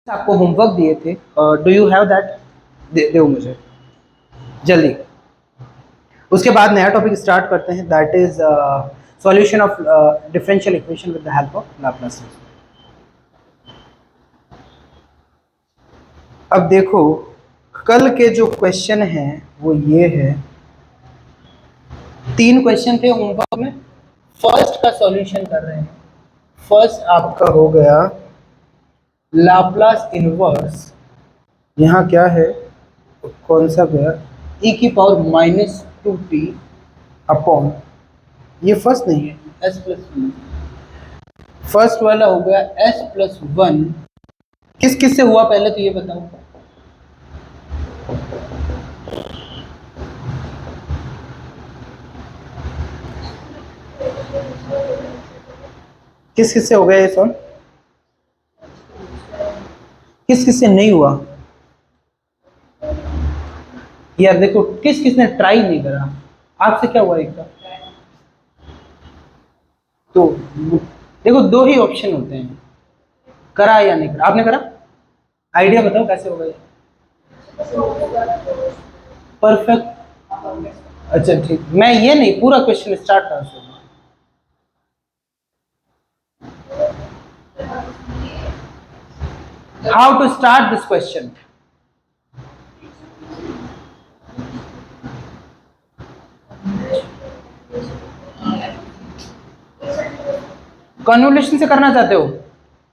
आपको होमवर्क दिए थे, डू यू हैव दैट? दो मुझे जल्दी। उसके बाद नया टॉपिक स्टार्ट करते हैं, that is solution of differential equation with the help of Laplace transform. अब देखो, कल के जो क्वेश्चन हैं वो ये है, 3 क्वेश्चन थे होमवर्क में। फर्स्ट का सॉल्यूशन कर रहे हैं। फर्स्ट आपका हो गया लाप्लास इनवर्स, यहाँ क्या है, कौन सा गया, e⁻⁻²t अपॉन, ये फर्स्ट नहीं है, s+1। फर्स्ट वाला हो गया s+1। किस किस से हुआ पहले तो ये बताओ। किस किस से हो गया ये सॉल्व? किस किस से नहीं हुआ यार? देखो, किस किस ने ट्राई नहीं करा? आपसे क्या हुआ एक का? तो देखो, 2 ही ऑप्शन होते हैं, करा या नहीं करा। आपने करा? आइडिया बताओ कैसे होगा ये? परफेक्ट। अच्छा ठीक, मैं ये नहीं, पूरा क्वेश्चन स्टार्ट करा से। How to start this question? Convolution से करना चाहते हो?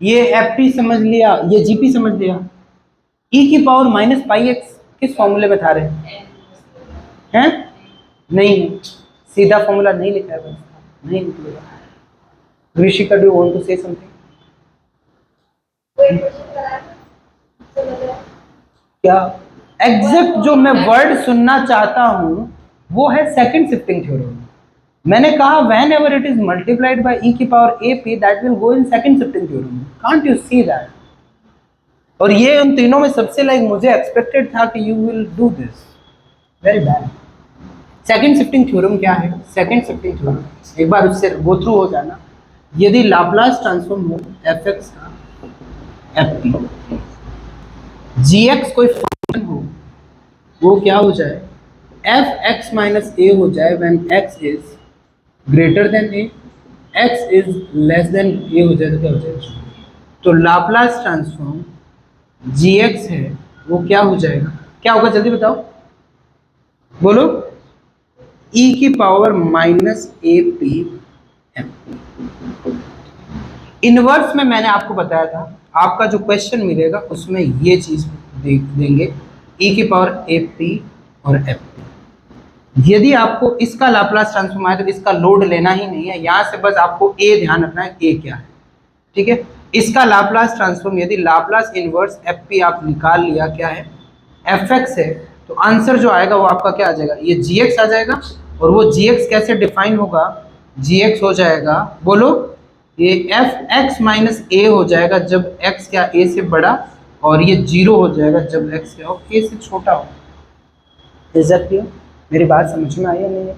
ये एफ समझ लिया, ये जीपी समझ लिया। e⁻⁻πx किस फॉर्मूले में था रहे हैं? नहीं, सीधा फॉर्मूला नहीं लिखा है, बस नहीं निकलेगा। Rishika, do you want to say something? क्या एग्जैक्ट जो मैं वर्ड सुनना चाहता हूं वो है सेकंड शिफ्टिंग थ्योरम। मैंने कहा when ever it is multiplied by e⁻AP that will go in second shifting theorem. Can't you see that? और ये उन तीनों में सबसे मुझे एक्सपेक्टेड था कि you will do this. Very bad. Second shifting theorem क्या है? सेकंड शिफ्टिंग थ्योरम एक बार उससे गो थ्रू हो जाना। यदि लाप्लास ट्रांसफॉर्म हो fx का fp, gx कोई फंक्शन हो, वो क्या हो जाए, fx माइनस a हो जाए when x is greater than a, x is less than a हो जाए तो क्या हो जाएगा? तो लाप्लास ट्रांसफॉर्म gx है वो क्या हो जाएगा? क्या होगा जल्दी बताओ, बोलो। e⁻⁻AP। इनवर्स में मैंने आपको बताया था, आपका जो क्वेश्चन मिलेगा उसमें ये चीज देंगे, e⁻AP और fp। यदि आपको इसका लाप्लास ट्रांसफॉर्म आए तो इसका लोड लेना ही नहीं है, यहां से बस आपको a ध्यान रखना है, a क्या है, ठीक है। इसका लाप्लास ट्रांसफॉर्म यदि लाप्लास इनवर्स fp आप निकाल लिया, क्या है, fx है, तो आंसर जो आएगा वो आपका क्या आ जाएगा, ये gx आ जाएगा। और वो gx कैसे डिफाइन होगा? gx हो जाएगा, बोलो, ये fx माइनस a हो जाएगा जब x क्या a से बड़ा, और ये 0 हो जाएगा जब x क्या हो a से छोटा हो। Is that clear? मेरी बात समझ में आई या नहीं है?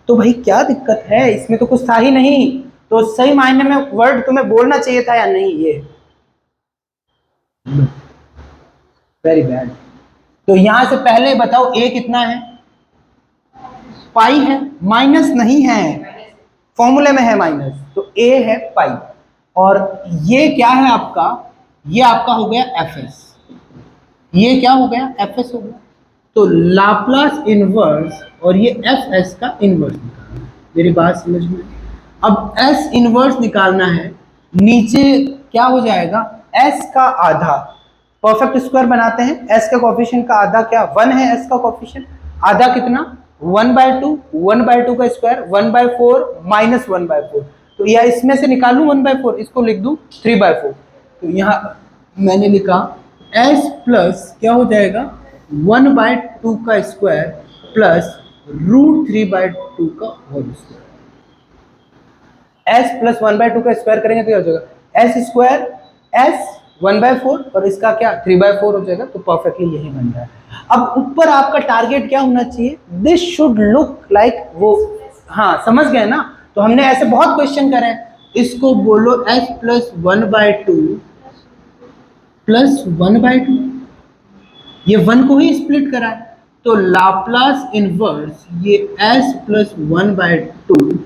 तो भाई क्या दिक्कत है इसमें? तो कुछ था ही नहीं, तो सही मायने में वर्ड तुम्हें बोलना चाहिए था या नहीं? ये वेरी बैड। तो यहां से पहले बताओ a कितना है? पाई है, माइनस नहीं है, फॉर्मूले में है माइनस, तो a है पाई। और ये क्या है आपका? ये आपका हो गया fs, ये क्या हो गया, fs हो गया। तो लाप्लास इनवर्स और ये fs का इनवर्स निकालना है। मेरी बात समझ में? अब s इनवर्स निकालना है, नीचे क्या हो जाएगा, s का आधा, परफेक्ट स्क्वायर बनाते हैं, s का कोफिशिएंट का आधा क्या 1 है, s का कोफिशिएंट आधा कितना 1/2, 1/2 का स्क्वायर 1/4 माइनस 1/4। तो या इसमें से निकालूं 1/4, इसको लिख दूं 3/4। तो यहाँ मैंने लिखा s प्लस क्या हो जाएगा 1/2 का स्क्वायर प्लस √3/2 का होल स्क्वायर। s प्लस 1/2 का स्क्वायर करेंगे तो क्या हो जाएगा, s स्क्वायर s 1/4 और इसका क्या 3/4 हो जाएगा। तो परफेक्टली यही बन रहा है। अब ऊपर आपका टारगेट क्या होना चाहिए, दिस शुड लुक लाइक वो, हाँ समझ गए ना? तो हमने ऐसे बहुत क्वेश्चन करे हैं, इसको बोलो s प्लस 1/2 प्लस 1/2, ये 1 को ही स्प्लिट करा है, तो लाप्लास इनवर्स ये s plus 1/2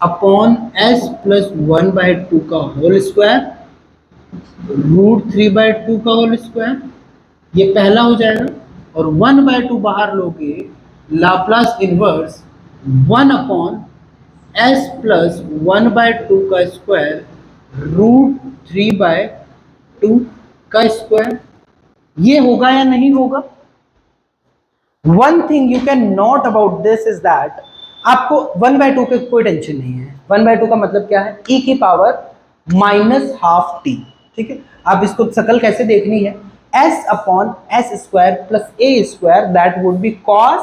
upon s plus 1/2 का होल स्क्वायर √3/2 का होल स्क्वायर, ये पहला हो जाएगा। और 1/2 बाहर लोगे, Laplace inverse 1 upon s plus 1/2 का स्क्वायर √3/2 का स्क्वायर, ये होगा या नहीं होगा? One thing you can note about this is that आपको 1/2 पे कोई टेंशन नहीं है। 1/2 का मतलब क्या है? e की पावर -12t, ठीक है। आप इसको शकल कैसे देखनी है? s upon s square plus a square, that would be cos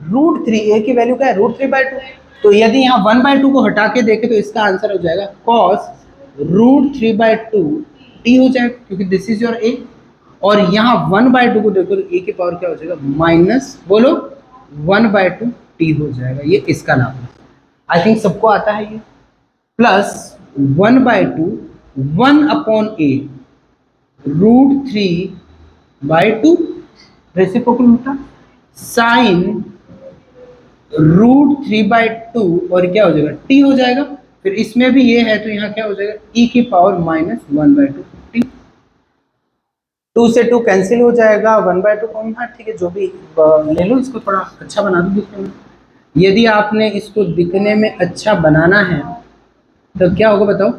√3, a की वैल्यू क्या है? √3/2। तो यदि यहाँ 1/2 को हटा के देखें तो इसका आंसर हो जाएगा cos √3/2 t हो जाएगा, क्योंकि दिस इज योर a। और यहाँ 1/2 को देखो तो a की पावर क्या हो जाएगा? माइनस बोलो 1/2 t हो जाएगा, ये इसका नाम है। आई थिंक सबको आता है ये। प्लस 1/2 1 अपॉन a √3/2 रेसिप्रोकल होता, साइन √3/2 और क्या हो जाएगा? t हो जाएगा। फिर इसमें भी ये है तो यहाँ क्या हो जाएगा? e की पावर -1/2 t। 2 से 2 कैंसिल हो जाएगा, 1/2 कौन था? ठीक है, जो भी ले लो, इसको थोड़ा अच्छा बना दो दिखने में। यदि आपने इसको दिखने में अच्छा बनाना है तो क्या होगा बताओ?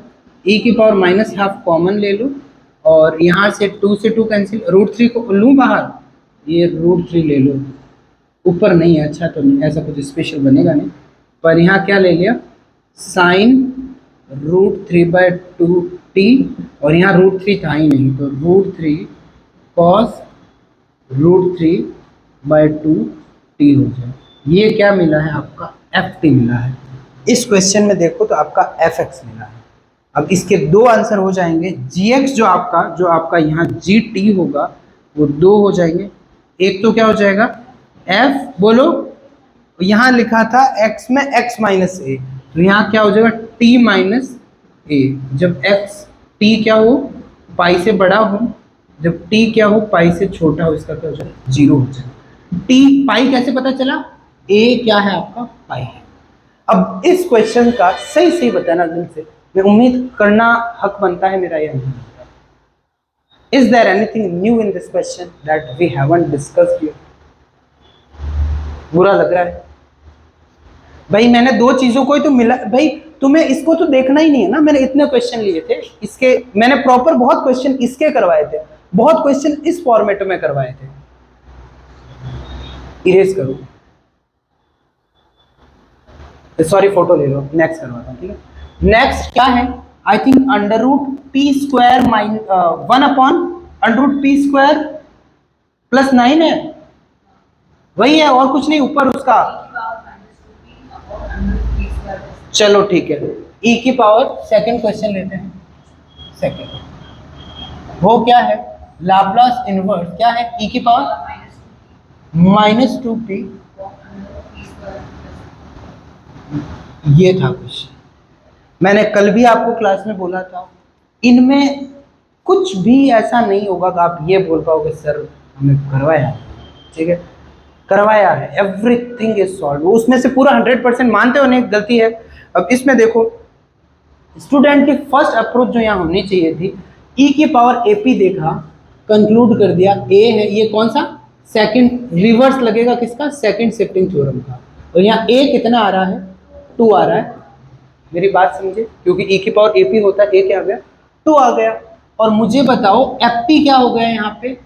e की पावर -12 कॉमन ले लो, और यहाँ से 2 से 2 कैंसिल, √3 को लूँ बाहर, ये √3 ले लो, ऊपर नहीं है, अच्छा तो नहीं, ऐसा कुछ स्पेशल बनेगा नहीं। पर यहाँ क्या ले लिया? साइन √3/2 t, और यहाँ √3 था ही नहीं, तो √3 cos √3/2 t हो जाए। ये क्या मिला है आपका? ft मिला है। इस क्वेश्चन में देखो तो आपका fx मिला है। अब इसके दो आंसर हो जाएंगे। gx जो आपका यहाँ gt होगा वो 2 हो जाएंगे। एक तो क्या हो जाएगा? f बोलो, यहाँ लिखा था x में x माइनस a, तो यहाँ क्या हो जाएगा? t minus a। जब x t क्या हो? पाई से बड़ा हो, जब t क्या हो? पाई से छोटा हो, इसका क्या हो जाएगा? 0 हो जाएगा। t पाई कैसे पता चला? a क्या है आपका? पाई है। अब इस क्वेश्चन का सही सही बताना दिल से, मैं उम्मीद करना हक बनता है मेरा यह। Is there anything new in this question that we haven't discussed here? बुरा लग रहा है भाई? मैंने दो चीजों को ही तो मिला भाई, तुम्हें इसको तो देखना ही नहीं है ना। मैंने इतने क्वेश्चन लिए थे इसके, मैंने प्रॉपर बहुत क्वेश्चन इसके करवाए थे, बहुत क्वेश्चन इस फॉर्मेट में करवाए थे। इरेज करो, सॉरी फोटो ले लो, नेक्स्ट करवाता हूँ, ठीक है। नेक्स्ट क्या है? I think √p² 1 upon √p² plus 9 है, वही है और कुछ नहीं ऊपर उसका। चलो ठीक है, e की पावर, सेकंड क्वेश्चन लेते हैं। सेकंड वो क्या है? लाप्लास इनवर्स क्या है? e की पावर -2p, ये था क्वेश्चन। मैंने कल भी आपको क्लास में बोला था, इनमें कुछ भी ऐसा नहीं होगा कि आप ये बोल पाओगे सर हमने करवाया, ठीक है, करवाया है, एवरीथिंग इज सॉल्व। उसमें से पूरा 100% मानते हो नहीं, गलती है। अब इसमें देखो, स्टूडेंट की फर्स्ट अप्रोच जो यहाँ होनी चाहिए थी, e की पावर ap देखा, कंक्लूड कर दिया a है, ये कौन सा? सेकंड, रिवर्स लगेगा किसका? सेकंड शिफ्टिंग थ्योरम का। और यहाँ a कितना आ रहा है? 2 आ रहा है। मेरी बात समझे, क्योंकि e की पावर ap होता है, a क्या आ गया? 2 आ गया। और मुझे बताओ fp क्या हो गया यहाँ पे?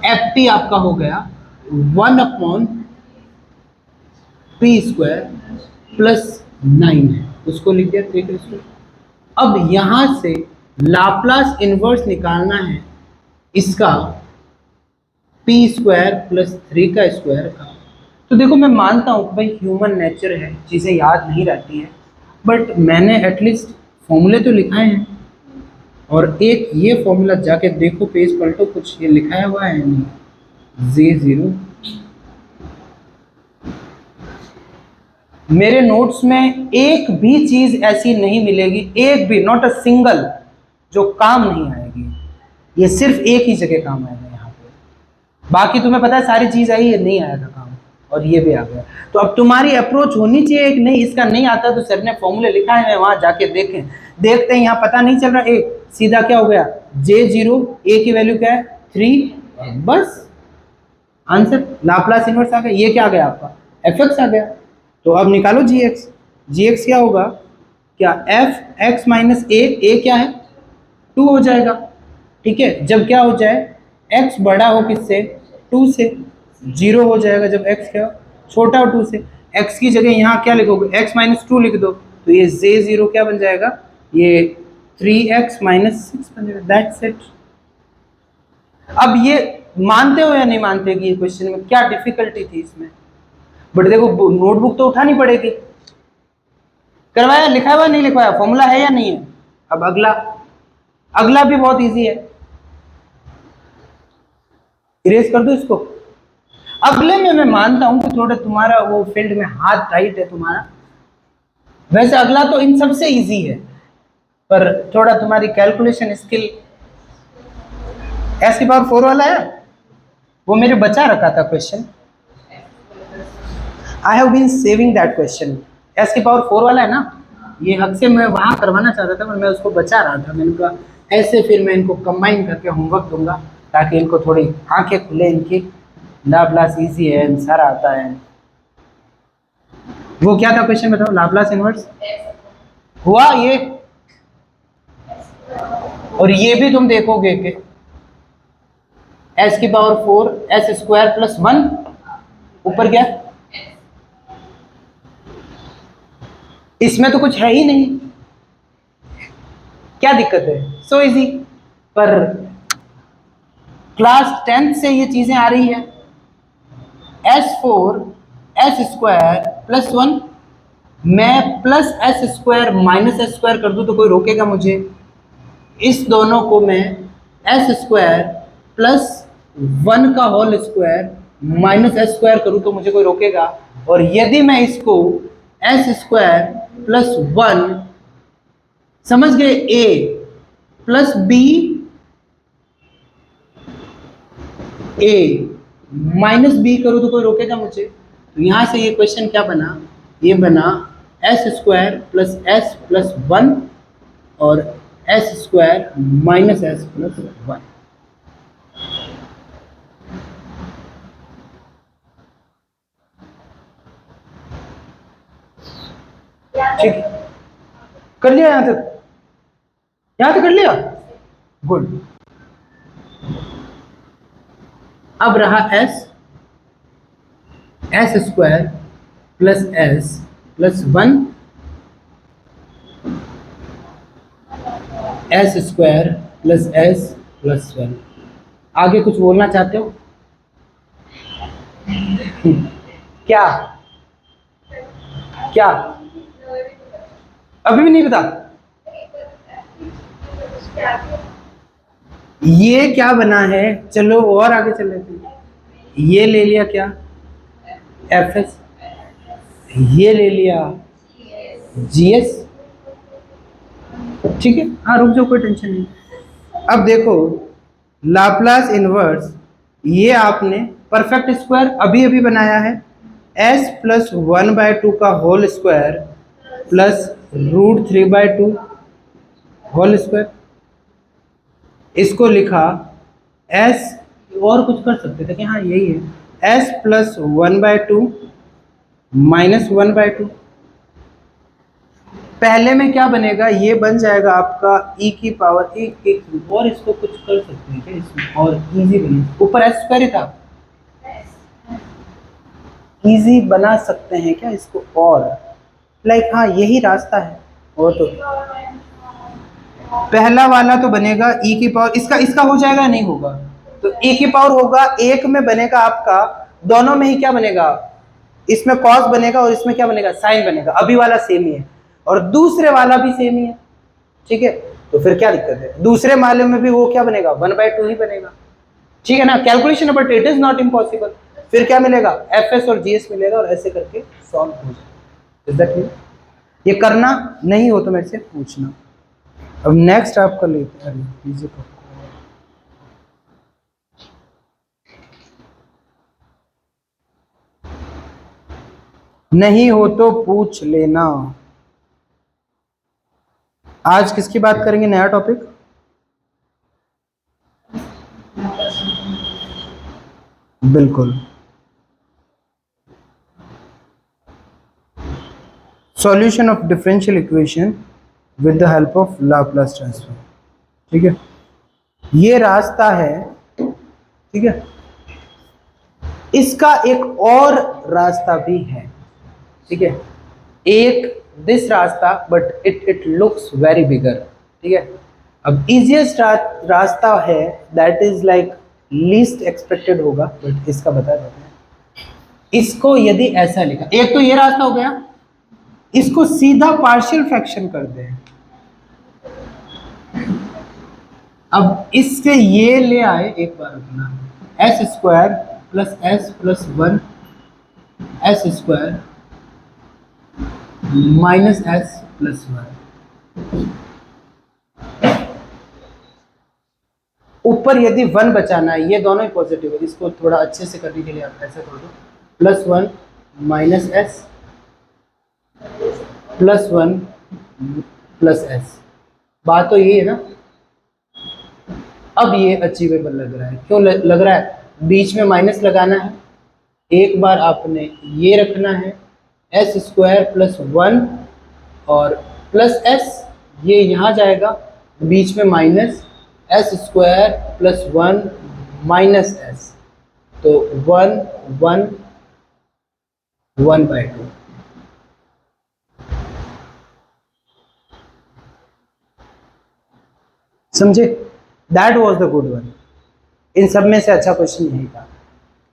fp आपका हो गया 1 अपॉन p² प्लस 9 है, उसको लिख दिया 3। अब यहां से लाप्लास इनवर्स निकालना है इसका p² प्लस 3 का स्क्वायर का। तो देखो, मैं मानता हूँ भाई ह्यूमन नेचर है, चीज़ें याद नहीं रहती हैं, बट मैंने एटलीस्ट फॉर्मूले तो लिखाए हैं। और एक ये फॉर्मूला जाके देखो, पेज पलटो, कुछ ये लिखाया हुआ है नहीं? J0 मेरे नोट्स में एक भी चीज ऐसी नहीं मिलेगी, एक भी, नॉट अ सिंगल, जो काम नहीं आएगी। ये सिर्फ एक ही जगह काम आएगा यहाँ पे, बाकी तुम्हें पता है सारी चीज आई, ये नहीं आया था काम, और ये भी आ गया। तो अब तुम्हारी अप्रोच होनी चाहिए एक, नहीं इसका नहीं आता तो सर ने फॉर्मूले लिखा है, वहां जाके देखें, देखते हैं यहाँ पता नहीं चल रहा, एक सीधा क्या हो गया J0, ए की वैल्यू क्या है 3, बस आंसर लाप्लास इनवर्स आ गया। ये क्या आ गया आपका fx आ गया। तो अब निकालो gx, gx क्या होगा, क्या fx माइनस a क्या है 2 हो जाएगा, ठीक है। जब क्या हो जाए x बड़ा हो किससे 2 से, 0 हो जाएगा जब x क्या छोटा हो 2 से। x की जगह यहाँ क्या लिखोगे x माइनस 2 लिख दो, तो ये J0 क्या बन जाएगा, ये 3x माइनस 6 बन जाएगा, दैट्स इट। अब ये मानते हो या नहीं मानते कि ये क्वेश्चन में क्या डिफिकल्टी थी इसमें, बट देखो नोटबुक तो उठानी पड़ेगी, करवाया लिखा हुआ नहीं लिखवाया, फॉर्मूला है या नहीं है। अब अगला, अगला भी बहुत इजी है, इरेज कर दो इसको। अगले में मैं मानता हूं कि थोड़ा तुम्हारा वो फील्ड में हाथ टाइट है तुम्हारा, वैसे अगला तो इन सबसे इजी है, पर थोड़ा तुम्हारी कैलकुलेशन स्किल, S की पावर 4 वाला है वो मेरे बचा रखा था question, I have been saving that question. S की पावर 4 वाला है ना, ये हक से मैं वहां करवाना चाहता था, पर मैं उसको बचा रहा था, मैंने कहा ऐसे फिर मैं इनको कंबाइन करके होमवर्क दूंगा ताकि इनको थोड़ी आंखें खुले, इनकी लाप्लास इजी है, सारा आता है। वो क्या था क्वेश्चन बताओ, लाप्लास इनवर्स हुआ ये, और ये भी तुम देखोगे कि S की पावर 4 S स्क्वायर प्लस 1 ऊपर क्या, इसमें तो कुछ है ही नहीं, क्या दिक्कत है, सो इजी। पर क्लास 10th से ये चीजें आ रही है, S4 S स्क्वायर प्लस 1, मैं plus S square minus S square कर दूं तो कोई रोकेगा मुझे, इस दोनों को मैं S स्क्वायर प्लस 1 का whole square minus S square करूं तो मुझे कोई रोकेगा, और यदि मैं इसको S स्क्वायर प्लस 1 समझ गए A plus B A minus B करूं तो कोई रोकेगा मुझे। तो यहां से ये क्वेश्चन क्या बना, ये बना S square plus S plus 1 और S square minus S plus 1। ठीक है, कर लिया यहां तक, यहां तक कर लिया, गुड। अब रहा S square plus S plus 1 S square plus S plus 1। आगे कुछ बोलना चाहते हो क्या, क्या अभी भी नहीं पता, ये क्या बना है, चलो और आगे चल लेते हैं। ये ले लिया क्या Fs, ये ले लिया Gs, ठीक है, हाँ रुक जाओ कोई टेंशन नहीं। अब देखो लाप्लास इनवर्स, ये आपने परफेक्ट स्क्वायर अभी अभी बनाया है, S प्लस 1/2 का whole square plus √3/2 whole square, इसको लिखा S, और कुछ कर सकते थे कि हाँ यही है, S प्लस 1/2 माइनस 1/2। पहले में क्या बनेगा, ये बन जाएगा आपका e की पावर 1, और इसको कुछ कर सकते हैं क्या इसमें, और इजी बने, ऊपर S स्क्वायर ही था, इजी बना सकते हैं क्या इसको, और लाइक हाँ यही रास्ता है। और तो पहला वाला तो बनेगा e की पावर, इसका हो जाएगा नहीं होगा, तो e की पावर होगा 1 में बनेगा आपका, दोनों में ही क्या बनेगा, इसमें कॉस बनेगा और इसमें क्या बनेगा साइन बनेगा, अभी वाला सेम ही है और दूसरे वाला भी सेम ही है, ठीक है। तो फिर क्या दिक्कत है, दूसरे वाले में भी वो क्या बनेगा 1/2 ही बनेगा, ठीक है ना, calculation but it is not impossible. फिर क्या मिलेगा Fs और Gs मिलेगा, और ऐसे करके सॉल्व हो जाएगा। इज दैट क्लियर, ये करना नहीं हो तो मेरे से पूछना। अब नेक्स्ट आपका लेते हैं, नहीं हो तो पूछ लेना। आज किसकी बात करेंगे, नया टॉपिक? बिल्कुल, solution of differential equation with the help of Laplace transform. ठीक है, ये रास्ता है। ठीक है, इसका एक और रास्ता भी है। ठीक है, एक दिस रास्ता, बट इट लुक्स वेरी बिगर। ठीक है, अब इजिएस्ट रास्ता है, that is like least expected होगा, बट इसका बता देते हैं। इसको यदि ऐसा लिखा, एक तो ये रास्ता हो गया, इसको सीधा पार्शियल फ्रैक्शन कर दें। अब इससे ये ले आए एक बार अपना S square plus S plus one S square minus S plus one. ऊपर यदि वन बचाना है, ये दोनों ही पॉजिटिव है, इसको थोड़ा अच्छे से करने के लिए आप ऐसा कर दो, plus one minus S plus one plus S. बात तो यही है ना। अब ये अचीवेबल लग रहा है, क्यों लग रहा है? बीच में माइनस लगाना है, एक बार आपने ये रखना है एस स्क्वायर प्लस वन और प्लस एस, ये यहाँ जाएगा, बीच में minus S square plus one minus S, तो one one one by two. समझे? That was the good one. इन सब में से अच्छा क्वेश्चन यही था।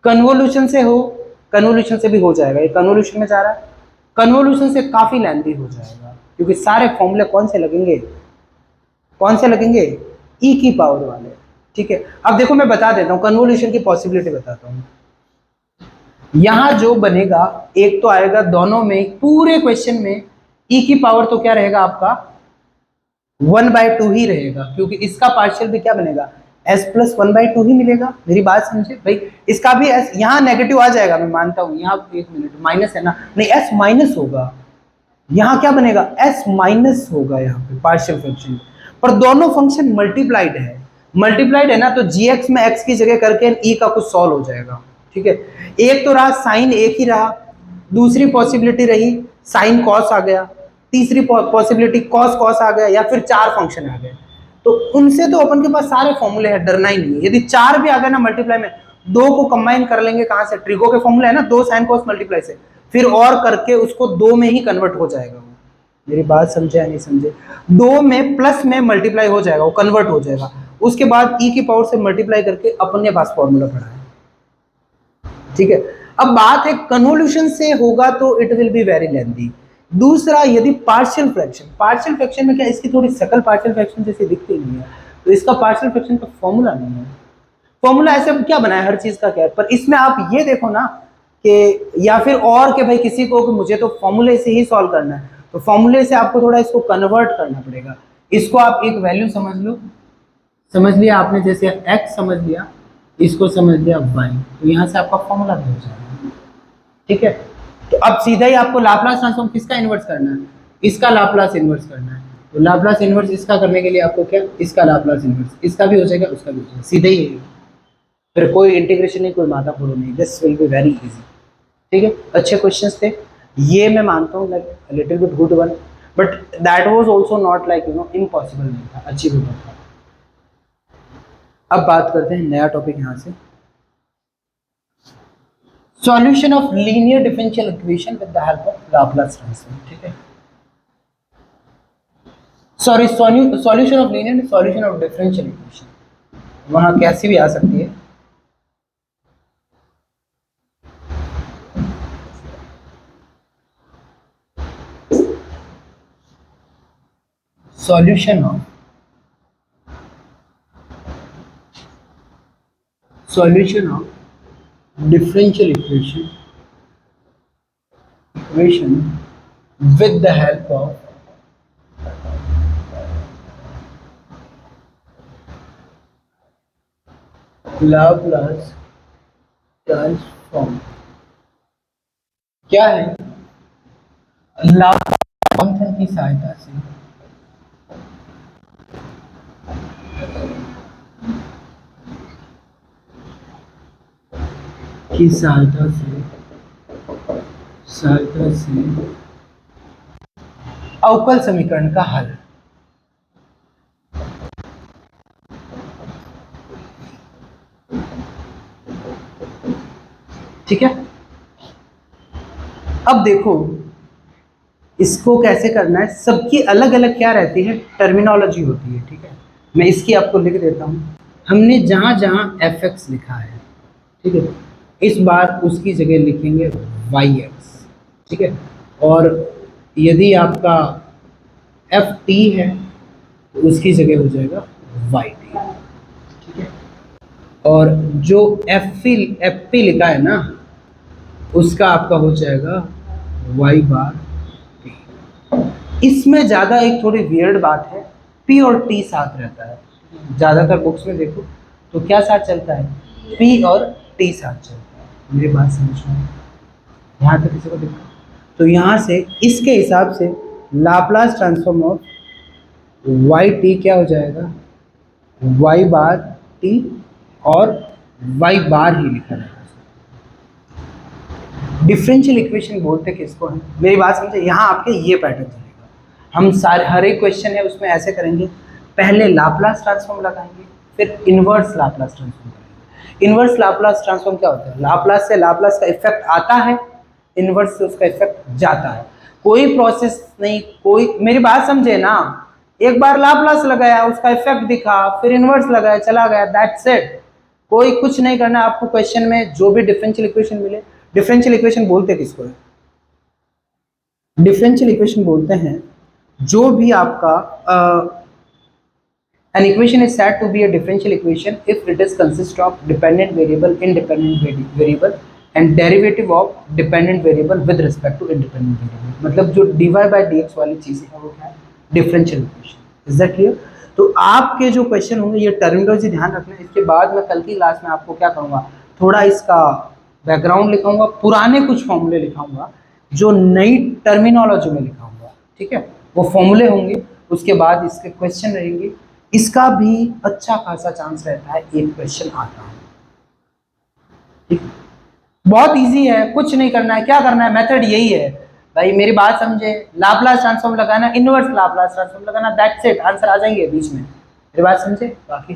कन्वोल्यूशन से हो, कन्वोल्यूशन से भी हो जाएगा, ये कन्वोल्यूशन में जा रहा है, कन्वोल्यूशन से काफी लेंथी हो जाएगा, क्योंकि सारे फॉर्मूले कौन से लगेंगे, कौन से लगेंगे? ई की पावर वाले। ठीक है, अब देखो मैं बता देता हूँ, कन्वोल्यूशन की पॉसिबिलिटी बताता हूँ। यहां जो बनेगा, एक तो आएगा दोनों में, पूरे क्वेश्चन में ई की पावर तो क्या रहेगा आपका, वन बाई टू ही रहेगा, क्योंकि इसका पार्शियल भी क्या बनेगा, S plus one by two ही मिलेगा। मेरी बात समझे भाई? इसका भी एस यहाँ नेगेटिव आ जाएगा, मैं मानता हूँ, यहाँ एक मिनट माइनस है ना, नहीं एस माइनस होगा, यहाँ क्या बनेगा, एस माइनस होगा यहाँ पे पार्शियल फ्रैक्शन। पर दोनों फंक्शन मल्टीप्लाइड है, मल्टीप्लाइड है ना, तो जी एक्स में एक्स की जगह करके ई का कुछ सॉल्व हो जाएगा। ठीक है, एक तो रहा साइन एक ही रहा, दूसरी पॉसिबिलिटी रही साइन कॉस आ गया, तीसरी पॉसिबिलिटी कॉस कॉस आ गया, या फिर चार फंक्शन आ गए। तो उनसे तो अपन के पास सारे फॉर्मूले हैं, डरना ही नहीं है। यदि चार भी आ गए ना मल्टीप्लाई में, दो को कंबाइन कर लेंगे, कहां से, ट्रिगो के फॉर्मूला है ना, दो साइन कॉस मल्टीप्लाई से, फिर और करके उसको दो में ही कन्वर्ट हो जाएगा वो। मेरी बात समझे या नहीं समझे? दो में प्लस में मल्टीप्लाई हो जाएगा, वो कन्वर्ट हो जाएगा, उसके बाद ई की पावर से मल्टीप्लाई करके अपने पास फॉर्मूला पड़ा है। ठीक है, अब बात है कन्वोल्यूशन से होगा तो it will be very lengthy. दूसरा, यदि पार्शियल फ्रैक्शन, पार्शियल फ्रैक्शन में क्या, इसकी थोड़ी शकल पार्शियल फ्रैक्शन जैसी दिखती नहीं है, तो इसका पार्शियल फ्रैक्शन का फॉर्मूला नहीं है। फॉर्मूला ऐसे क्या बना है, हर चीज का क्या है, पर इसमें आप ये देखो ना कि, या फिर और कि भाई किसी को कि मुझे तो फॉर्मूले से ही सॉल्व करना है, तो फॉर्मूले से आपको थोड़ा इसको कन्वर्ट करना पड़ेगा। इसको आप एक वैल्यू समझ लो, समझ लिया आपने, जैसे x समझ लिया, इसको समझ लिया y, तो यहाँ से आपका फॉर्मूला भी हो जाएगा। ठीक है, तो अब सीधा ही आपको लाप्लास ट्रांसफॉर्म किसका इन्वर्स करना है, इसका लाप्लास इन्वर्स करना है, तो लाप्लास इन्वर्स इसका करने के लिए आपको क्या, इसका लाप्लास इन्वर्स, इसका भी हो जाएगा उसका भी हो जाएगा, सीधे ही है। फिर कोई इंटीग्रेशन नहीं, कोई माथा फोड़ो नहीं, this will be very easy. ठीक है, अच्छे क्वेश्चंस थे ये, मैं मानता हूँ like little bit good one, but that was also not like impossible नहीं था, अचीवेबल था। अब बात करते हैं नया टॉपिक यहां से, solution of linear differential equation with the help of Laplace transform. ठीक है, sorry, solution of linear, solution of differential equation, वहां कैसी भी आ सकती है। Solution of differential equation with the help of Laplace transform। क्या है लाप्लास फंक्शन की सहायता से सहायता से अवकल समीकरण का हल। ठीक है, अब देखो इसको कैसे करना है। सबकी अलग अलग क्या रहती है, टर्मिनोलॉजी होती है। ठीक है, मैं इसकी आपको लिख देता हूं। हमने जहां जहां fx लिखा है, ठीक है, इस बार उसकी जगह लिखेंगे yx। ठीक है, और यदि आपका ft है तो उसकी जगह हो जाएगा yt। ठीक है, और जो fp लिखा है ना, उसका आपका हो जाएगा y बार t। इसमें ज़्यादा एक थोड़ी वियर्ड बात है, p और t साथ रहता है। ज़्यादातर बुक्स में देखो तो क्या साथ चलता है, p और t साथ चलता है। मेरी बात समझ में यहाँ तक किसी को देखो, तो यहाँ से इसके हिसाब से Laplace transform of Y T क्या हो जाएगा, वाई बार टी, और वाई बार ही लिखा जाएगा। डिफरेंशियल इक्वेशन बोलते किसको है, मेरी बात समझे। यहाँ आपके ये पैटर्न चलेगा। हम सारे हर एक क्वेश्चन है उसमें ऐसे करेंगे, पहले लाप्लास ट्रांसफॉर्म लगाएंगे, फिर इनवर्स लाप्लास ट्रांसफॉर्म करेंगे। इनवर्स लाप्लास ट्रांसफॉर्म क्या होता है, लाप्लास से लाप्लास का इफेक्ट आता है, इनवर्स से उसका इफेक्ट जाता है। कोई प्रोसेस नहीं, कोई, मेरी बात समझे ना। एक बार लाप्लास लगाया, उसका इफेक्ट दिखा, फिर इनवर्स लगाया, चला गया, दैट्स इट। कोई कुछ नहीं करना आपको। क्वेश्चन में जो भी डिफरेंशियल इक्वेशन मिले, डिफरेंशियल इक्वेशन बोलते किसको है, डिफरेंशियल इक्वेशन बोलते हैं जो भी आपका an equation is said to be a differential equation if it is consist of dependent variable, independent variable and derivative of dependent variable with respect to independent variable। मतलब जो dy by dx वाली चीजें हैं वो क्या है, differential equation. Is that clear. तो आपके जो क्वेश्चन होंगे ये टर्मिनोलॉजी ध्यान रखना। इसके बाद मैं कल की क्लास में आपको क्या करूँगा, थोड़ा इसका बैकग्राउंड लिखाऊंगा, पुराने कुछ फॉर्मूले लिखाऊंगा जो नई टर्मिनोलॉजी में लिखाऊंगा। ठीक है, वो फॉर्मूले होंगे, उसके बाद इसके क्वेश्चन रहेंगे। इसका भी अच्छा खासा चांस रहता है एक क्वेश्चन आता है। ठीक, बहुत इजी है, कुछ नहीं करना है। क्या करना है, मेथड यही है भाई, मेरी बात समझे। लाप्लास ट्रांसफॉर्म लगाना, इनवर्स लाप्लास ट्रांसफॉर्म लगाना, दैट्स इट, आंसर आ जाएंगे बीच में। मेरी बात समझे, बाकी